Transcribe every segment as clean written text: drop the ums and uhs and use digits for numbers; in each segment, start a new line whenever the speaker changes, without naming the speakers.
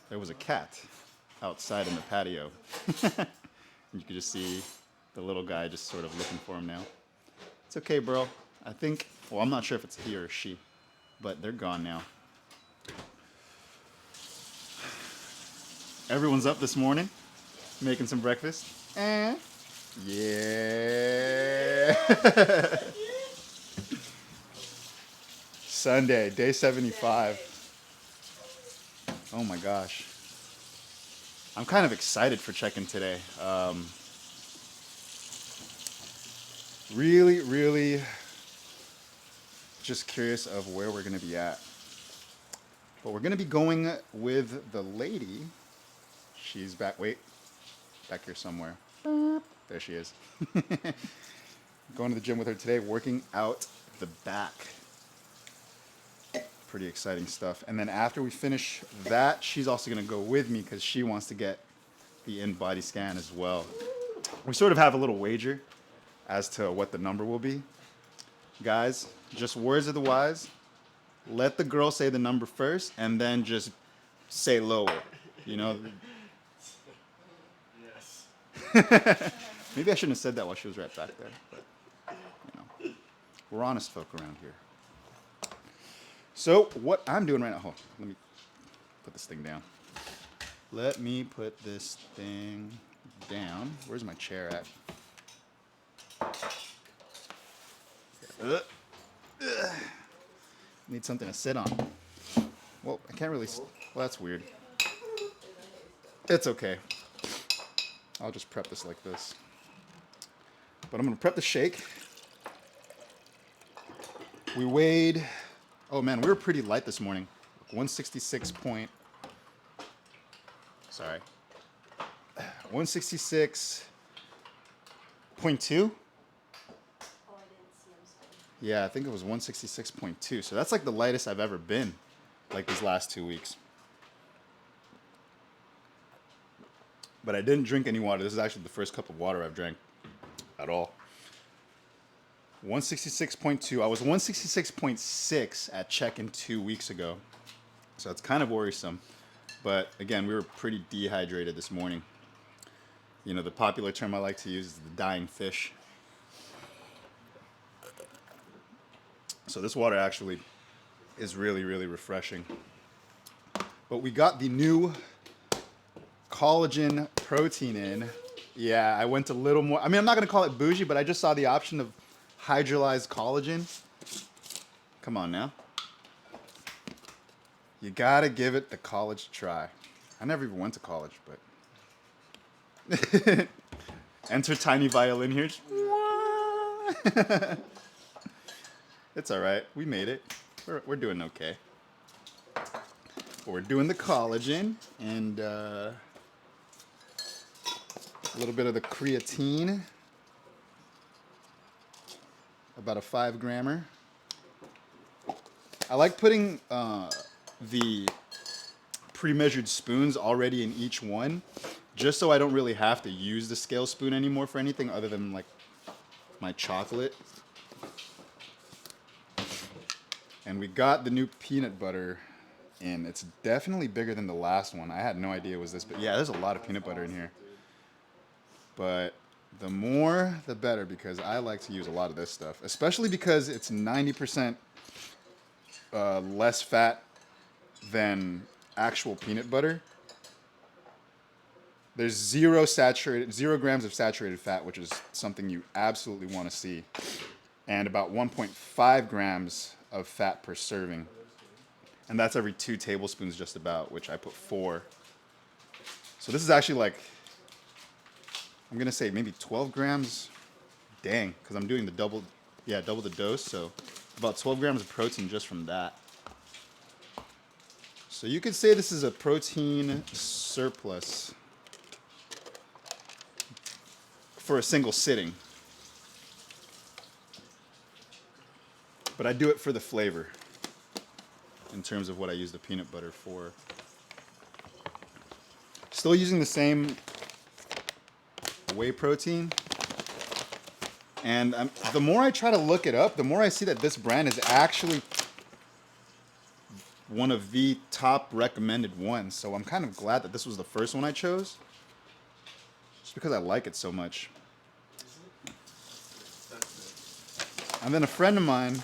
there was a cat outside in the patio. And you could just see the little guy just sort of looking for him now. It's okay, bro. I think, well, I'm not sure if it's he or she, but they're gone now. Everyone's up this morning, making some breakfast. Yeah. Sunday, day 75. Oh my gosh. I'm kind of excited for check-in today. Really just curious of where we're going to be at. But we're going to be going with the lady. She's back, wait, back here somewhere. There she is. Going to the gym with her today, working out the back. Pretty exciting stuff. And then after we finish that, she's also going to go with me because she wants to get the in-body scan as well. We sort of have a little wager as to what the number will be. Guys, just words of the wise. Let the girl say the number first and then just say lower. You know?
Yes.
Maybe I shouldn't have said that while she was right back there. But, you know, we're honest folk around here. So what I'm doing right now, hold on, let me put this thing down. Let me put this thing down. Where's my chair at? Need something to sit on. Well, I can't really, well, that's weird. It's okay. I'll just prep this like this. But I'm gonna prep the shake. We weighed, oh man, we were pretty light this morning. 166 point, sorry. 166.2? Yeah, I think it was 166.2. So that's like the lightest I've ever been, like these last 2 weeks. But I didn't drink any water. This is actually the first cup of water I've drank at all. 166.2. I was 166.6 at check-in 2 weeks ago. So it's kind of worrisome. But again, we were pretty dehydrated this morning. You know, the popular term I like to use is the dying fish. So this water actually is really refreshing. But we got the new collagen protein in. Yeah, I went a little more. I mean, I'm not going to call it bougie, but I just saw the option of hydrolyzed collagen. Come on now. You got to give it the college try. I never even went to college, but... Enter tiny violin here. It's all right. We made it. We're doing okay. But we're doing the collagen and a little bit of the creatine. About a 5-grammer. I like putting the pre-measured spoons already in each one, just so I don't really have to use the scale spoon anymore for anything other than like my chocolate. And we got the new peanut butter in. It's definitely bigger than the last one. I had no idea it was this, but yeah, there's a lot of peanut butter in here. But the more, the better, because I like to use a lot of this stuff, especially because it's 90% less fat than actual peanut butter. There's 0 grams of saturated fat, which is something you absolutely want to see, and about 1.5 grams of fat per serving. And that's every 2 tablespoons just about, which I put 4. So this is actually like, I'm going to say maybe 12 grams. Dang, because I'm doing the double the dose. So about 12 grams of protein just from that. So you could say this is a protein surplus for a single sitting. But I do it for the flavor in terms of what I use the peanut butter for. Still using the same whey protein. And the more I try to look it up, the more I see that this brand is actually one of the top recommended ones. So I'm kind of glad that this was the first one I chose, just because I like it so much. And then a friend of mine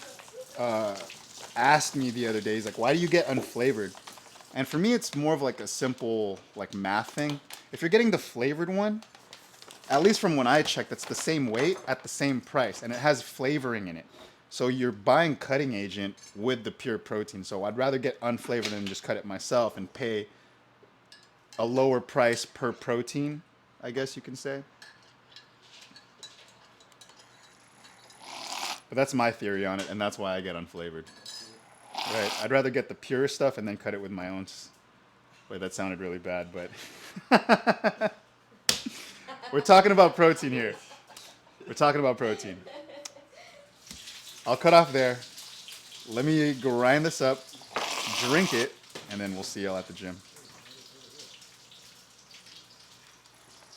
asked me the other day, he's like, why do you get unflavored? And for me, it's more of like a simple like math thing. If you're getting the flavored one, at least from when I checked, it's the same weight at the same price, and it has flavoring in it. So you're buying cutting agent with the pure protein. So I'd rather get unflavored than just cut it myself and pay a lower price per protein, I guess you can say. But that's my theory on it, and that's why I get unflavored. Right? I'd rather get the pure stuff and then cut it with my own. Wait, that sounded really bad, but we're talking about protein here. We're talking about protein. I'll cut off there. Let me grind this up, drink it, and then we'll see y'all at the gym.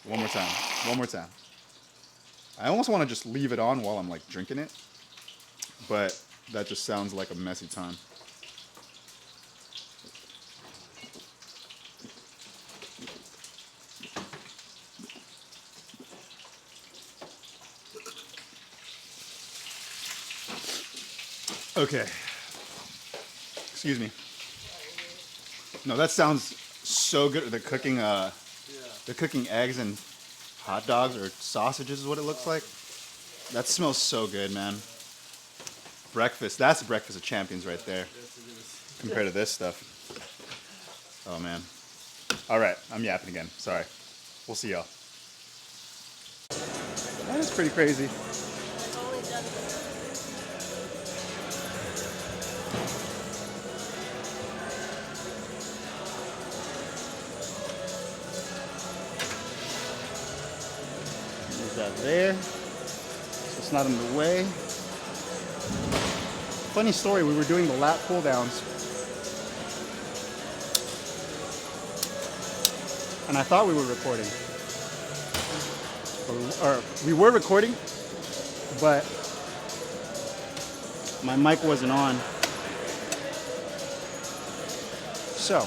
One more time. One more time. I almost want to just leave it on while I'm like drinking it, but that just sounds like a messy time. Okay. Excuse me. No, that sounds so good. They're cooking eggs and hot dogs or sausages is what it looks like. That smells so good, man. Breakfast. That's breakfast of champions right there. Compared to this stuff. Oh, man. All right. I'm yapping again. Sorry. We'll see y'all. That is pretty crazy. Move that there. So it's not in the way. Funny story, we were doing the lat pull downs. And I thought we were recording. Or we were recording, but my mic wasn't on. So,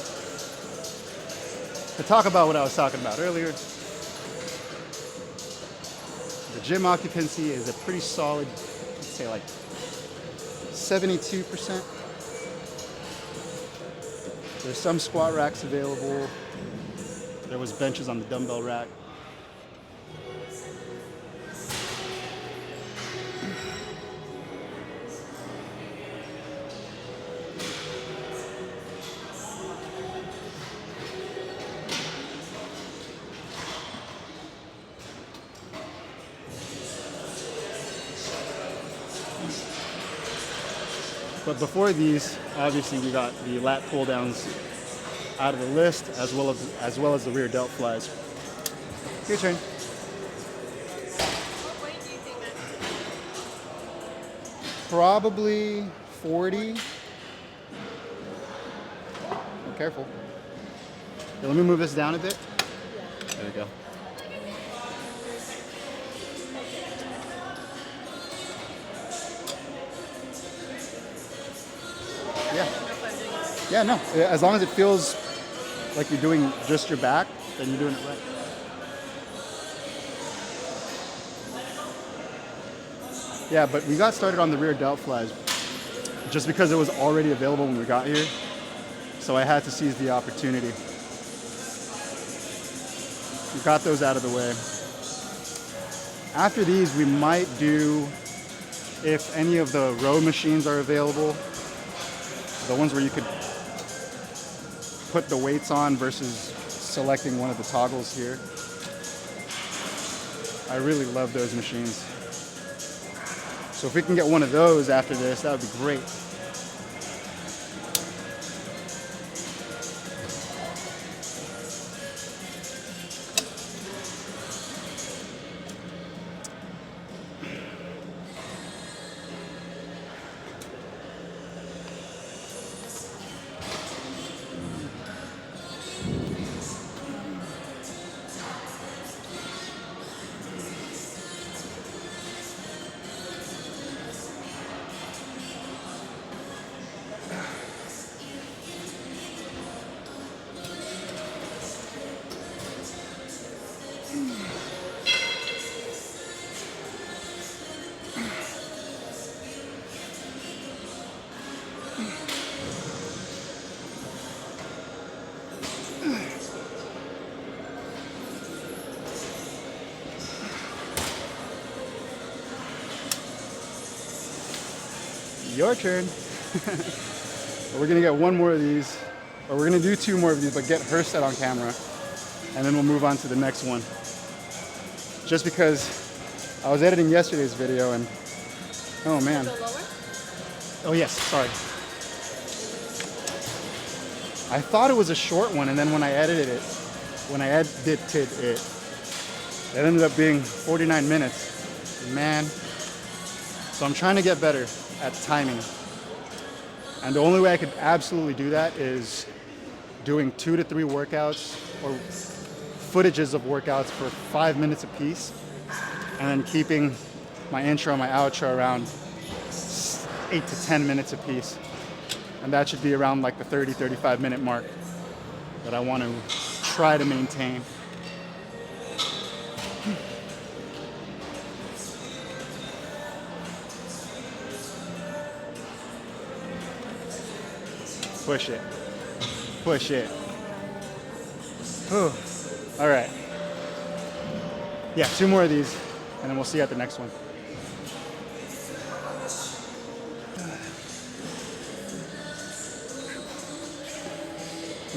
to talk about what I was talking about earlier, the gym occupancy is a pretty solid, let's say like 72%. There's some squat racks available. There was benches on the dumbbell rack. But before these, obviously we got the lat pull downs out of the list, as well as the rear delt flies. Your turn.
What weight do you think that's?
Probably 40. Be careful. Here, let me move this down a bit. There we go. Yeah. Yeah, no. As long as it feels like you're doing just your back, then you're doing it right. Yeah, but we got started on the rear delt flies just because it was already available when we got here. So I had to seize the opportunity. We got those out of the way. After these, we might do, if any of the row machines are available, the ones where you could put the weights on versus selecting one of the toggles here. I really love those machines. So if we can get one of those after this, that would be great.
Your turn. We're gonna get one more of these, or we're gonna do two more of these, but get her set on camera, and then we'll move on to the next one. Just because I was editing yesterday's video and, oh man. Oh yes, sorry. I thought it was a short one, and then when I edited it, it ended up being 49 minutes. Man. So I'm trying to get better at timing. And the only way I could absolutely do that is doing 2 to 3 workouts or footages of workouts for 5 minutes apiece, and then keeping my intro and my outro around 8 to 10 minutes apiece. And that should be around like the 30, 35 minute mark that I want to try to maintain. Push it. Push it. Whew. All right. Yeah, 2 more of these, and then we'll see you at the next one.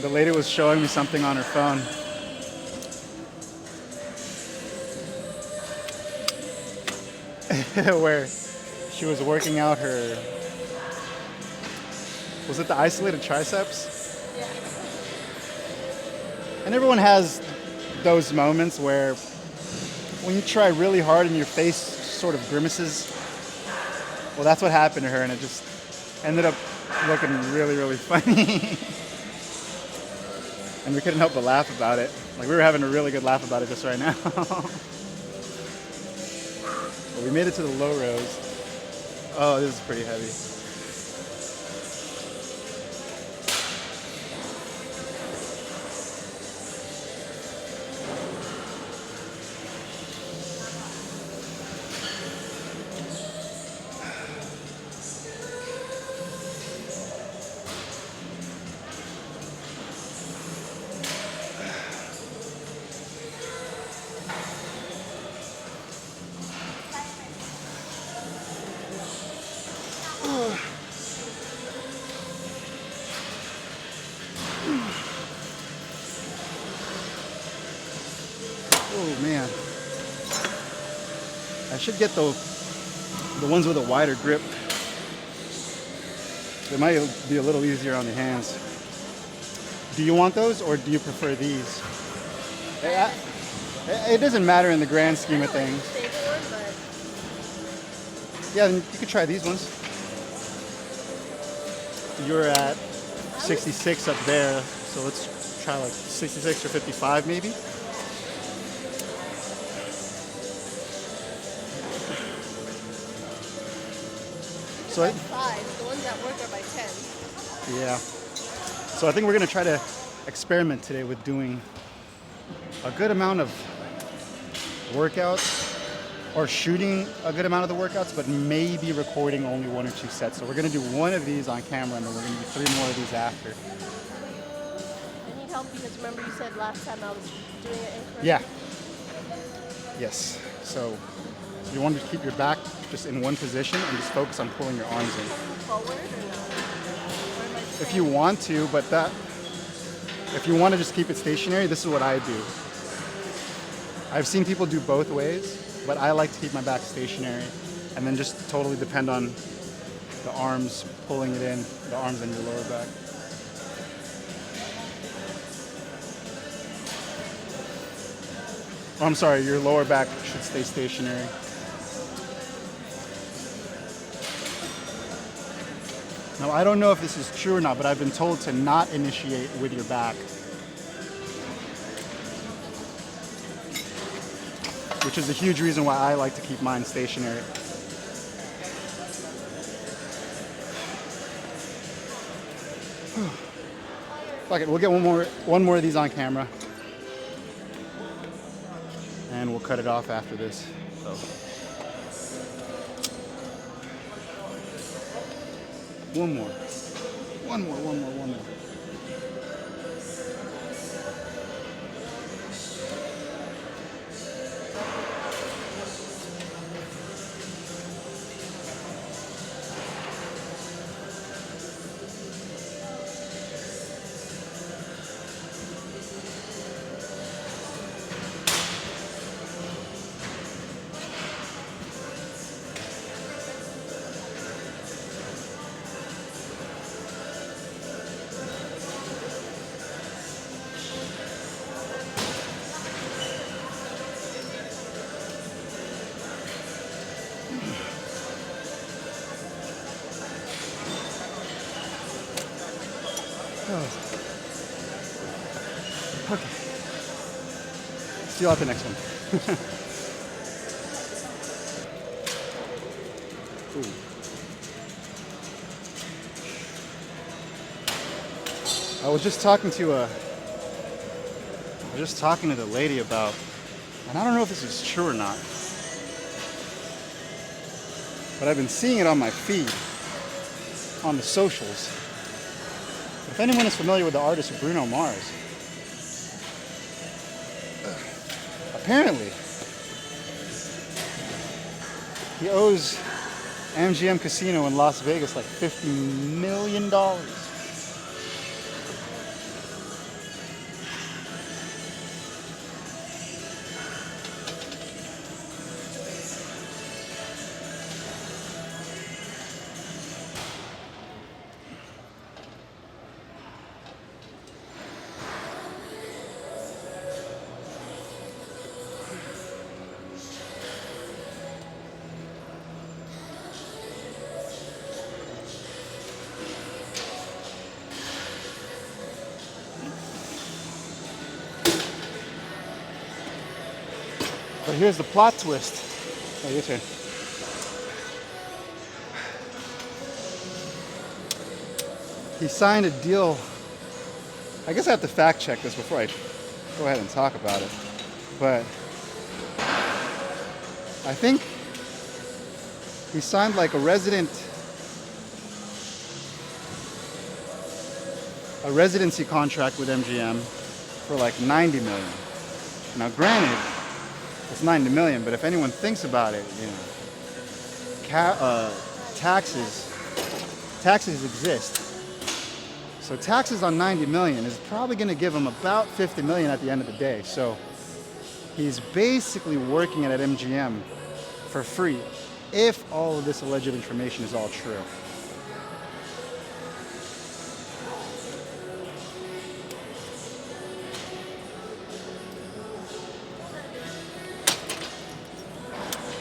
The lady was showing me something on her phone. Where she was working out her, was it the isolated triceps?
Yeah.
And everyone has those moments where when you try really hard and your face sort of grimaces. Well, that's what happened to her, and it just ended up looking really, really funny. And we couldn't help but laugh about it. Like, we were having a really good laugh about it just right now. But we made it to the low rows. Oh, this is pretty heavy. Oh man, I should get the ones with a wider grip. They might be a little easier on the hands. Do you want those, or do you prefer these? It doesn't matter in the grand scheme of things. Yeah, then you could try these ones. You're at 66 up there, so let's try like 66 or 55 maybe. So
by 5. The ones that work are by 10.
Yeah. So I think we're gonna try to experiment today with doing a good amount of workouts, or shooting a good amount of the workouts, but maybe recording only 1 or 2 sets. So we're gonna do 1 of these on camera, and then we're gonna do 3 more of these after.
I need help because remember you said last time I was doing it incorrectly?
Yeah. Yes. So you want to keep your back just in one position and just focus on pulling your arms in.
Forward or no? Or am I
If you want to, but if you want to just keep it stationary, this is what I do. I've seen people do both ways, but I like to keep my back stationary and then just totally depend on the arms pulling it in, the arms and your lower back. Oh, I'm sorry, your lower back should stay stationary. Now, I don't know if this is true or not, but I've been told to not initiate with your back, which is a huge reason why I like to keep mine stationary. Fuck it, we'll get one more of these on camera, and we'll cut it off after this. So. One more. Okay. See you at the next one. Ooh. I was just talking to the lady about, and I don't know if this is true or not, but I've been seeing it on my feed, on the socials. If anyone is familiar with the artist Bruno Mars, apparently he owes MGM Casino in Las Vegas like $50 million. But here's the plot twist. Oh, your turn. He signed a deal. I guess I have to fact check this before I go ahead and talk about it. But I think he signed like a residency contract with MGM for like 90 million. Now granted, it's 90 million, but if anyone thinks about it, you know, taxes exist. So taxes on 90 million is probably going to give him about 50 million at the end of the day. So he's basically working at MGM for free if all of this alleged information is all true.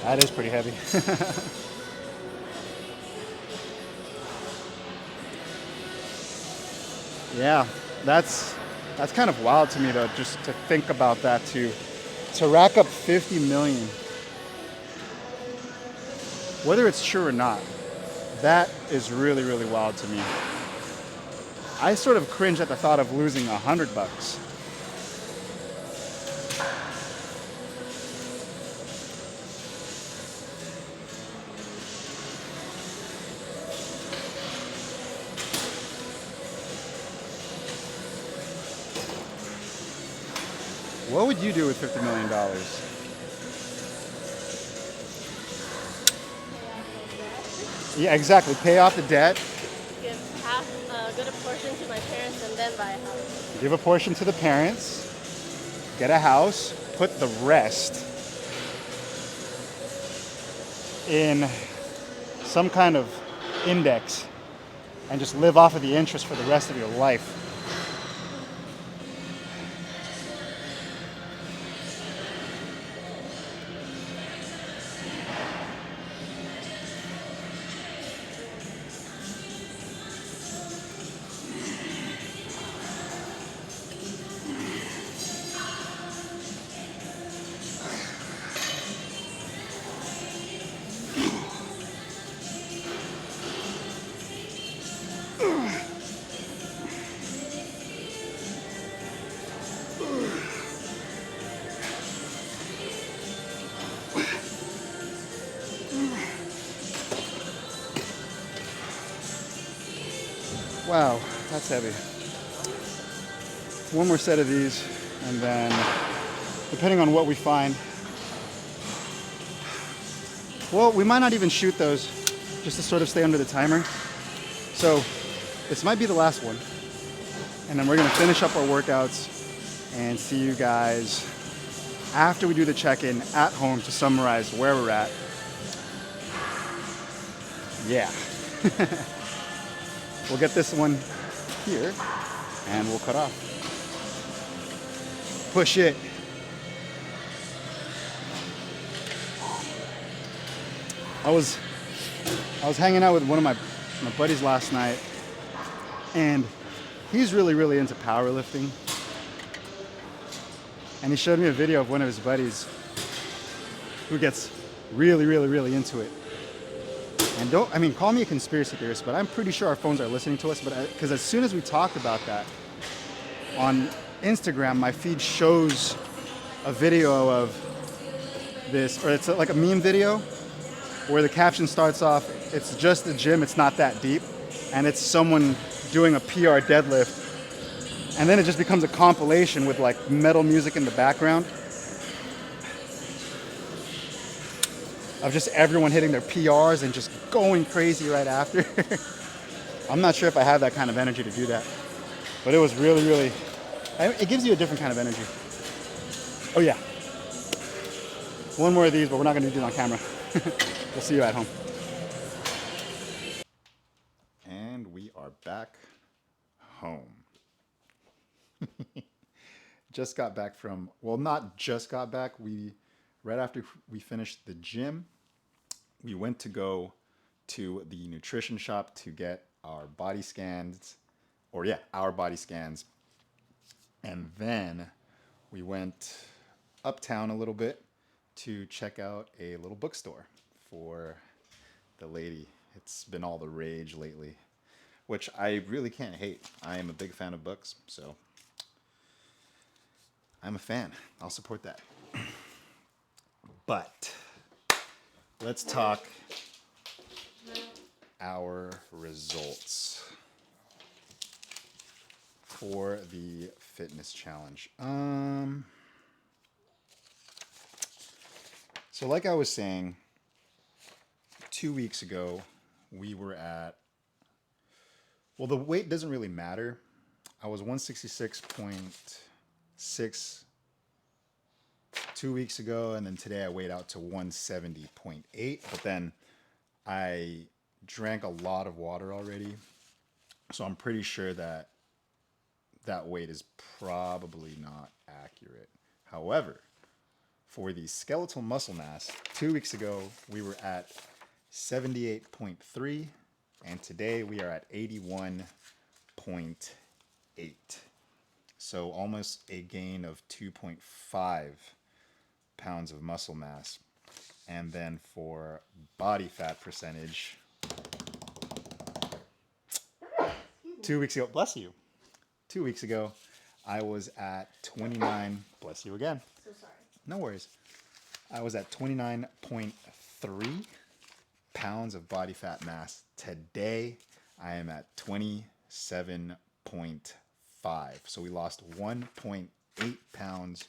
That is pretty heavy. Yeah, that's kind of wild to me though, just to think about that, to rack up 50 million. Whether it's true or not, that is really, really wild to me. I sort of cringe at the thought of losing $100. What would you do with $50 million? Yeah, exactly. Pay off the debt.
Give half, a good portion to my parents, and then buy a house.
Give a portion to the parents. Get a house. Put the rest in some kind of index and just live off of the interest for the rest of your life. Wow, that's heavy. One more set of these, and then depending on what we find, well, we might not even shoot those, just to sort of stay under the timer. So this might be the last one, and then we're gonna finish up our workouts and see you guys after we do the check-in at home to summarize where we're at. Yeah. We'll get this one here and we'll cut off. Push it. I was hanging out with one of my buddies last night, and he's really into powerlifting. and he showed me a video of one of his buddies who gets really, really, really into it. And don't, I mean, call me a conspiracy theorist, but I'm pretty sure our phones are listening to us. But because as soon as we talked about that on Instagram, my feed shows a video of this, or it's like a meme video where the caption starts off, "It's just a gym, it's not that deep," and it's someone doing a PR deadlift, and then it just becomes a compilation with like metal music in the background of just everyone hitting their PRs and just going crazy right after. I'm not sure if I have that kind of energy to do that, but it was really, really, it gives you a different kind of energy. Oh yeah, one more of these, but we're not gonna do it on camera. We'll see you at home.
And we are back home. Just got back from, well, not just got back. Right after we finished the gym, we went to go to the nutrition shop to get our body scans, our body scans. And then we went uptown a little bit to check out a little bookstore for the lady. It's been all the rage lately, which I really can't hate. I am a big fan of books, so I'm a fan. I'll support that. But let's talk our results for the fitness challenge. So like I was saying, 2 weeks ago, we were at, well, the weight doesn't really matter. I was 166.6 2 weeks ago, and then today I weighed out to 170.8, but then I drank a lot of water already, so I'm pretty sure that that weight is probably not accurate. However, for the skeletal muscle mass, 2 weeks ago we were at 78.3, and today we are at 81.8. So almost a gain of 2.5 pounds of muscle mass. And then for body fat percentage, 2 weeks ago, bless you, 2 weeks ago, I was at 29, bless you again.
So sorry.
No worries. I was at 29.3 pounds of body fat mass. Today, I am at 27.5. So we lost 1.8 pounds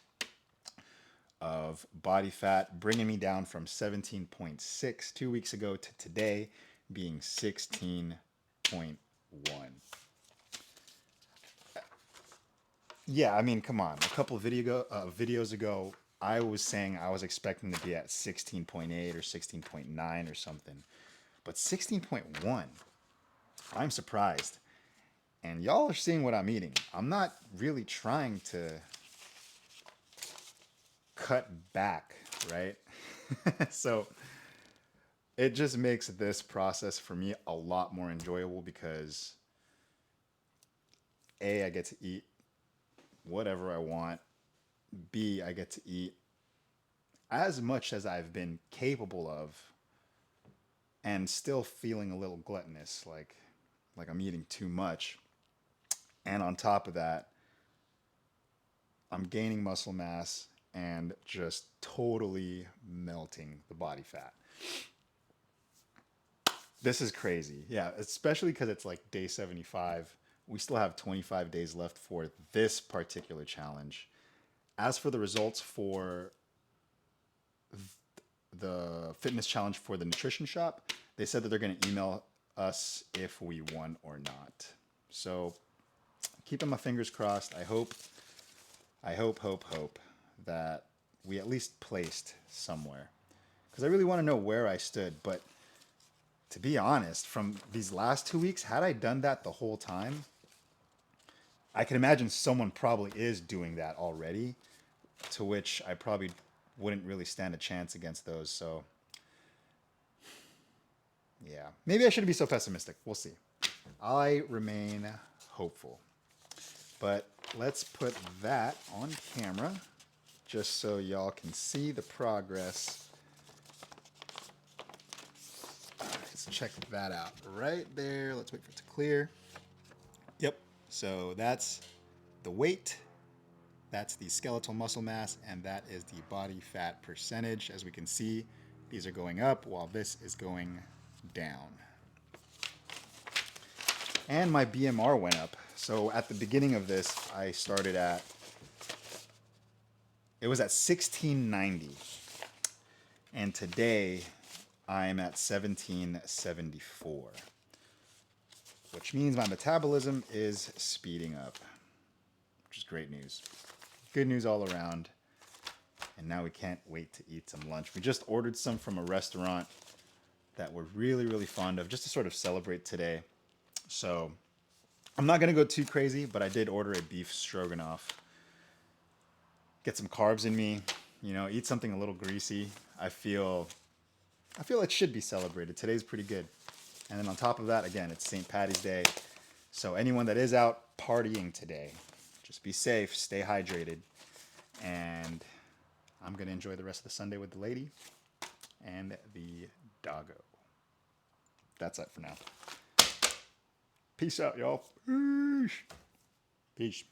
of body fat, bringing me down from 17.6 2 weeks ago to today being 16.1. Yeah, I mean, come on. A couple of videos ago, I was saying I was expecting to be at 16.8 or 16.9 or something. But 16.1, I'm surprised. And y'all are seeing what I'm eating. I'm not really trying to cut back, right? So it just makes this process for me a lot more enjoyable because A, I get to eat whatever I want. B, I get to eat as much as I've been capable of and still feeling a little gluttonous, like I'm eating too much. And on top of that, I'm gaining muscle mass and just totally melting the body fat. This is crazy. Yeah, especially because it's like day 75. We still have 25 days left for this particular challenge. As for the results for the fitness challenge for the nutrition shop, they said that they're going to email us if we won or not. So keeping my fingers crossed. I hope that we at least placed somewhere, because I really want to know where I stood. But to be honest, from these last 2 weeks, had I done that the whole time, I can imagine someone probably is doing that already, to which I probably wouldn't really stand a chance against those. So yeah, maybe I shouldn't be so pessimistic. We'll see. I remain hopeful. But let's put that on camera just so y'all can see the progress. Let's check that out right there. Let's wait for it to clear. Yep, so that's the weight, that's the skeletal muscle mass, and that is the body fat percentage. As we can see, these are going up while this is going down. And my BMR went up. So at the beginning of this, I started at, it was at 1690. And today, I'm at 1774. Which means my metabolism is speeding up, which is great news. Good news all around. And now we can't wait to eat some lunch. We just ordered some from a restaurant that we're really, really fond of, just to sort of celebrate today. So I'm not going to go too crazy, but I did order a beef stroganoff. Get some carbs in me, you know, eat something a little greasy. I feel it should be celebrated. Today's pretty good. And then on top of that, again, it's St. Patty's Day. So anyone that is out partying today, just be safe, stay hydrated. And I'm going to enjoy the rest of the Sunday with the lady and the doggo. That's it for now. Peace out, y'all. Peace.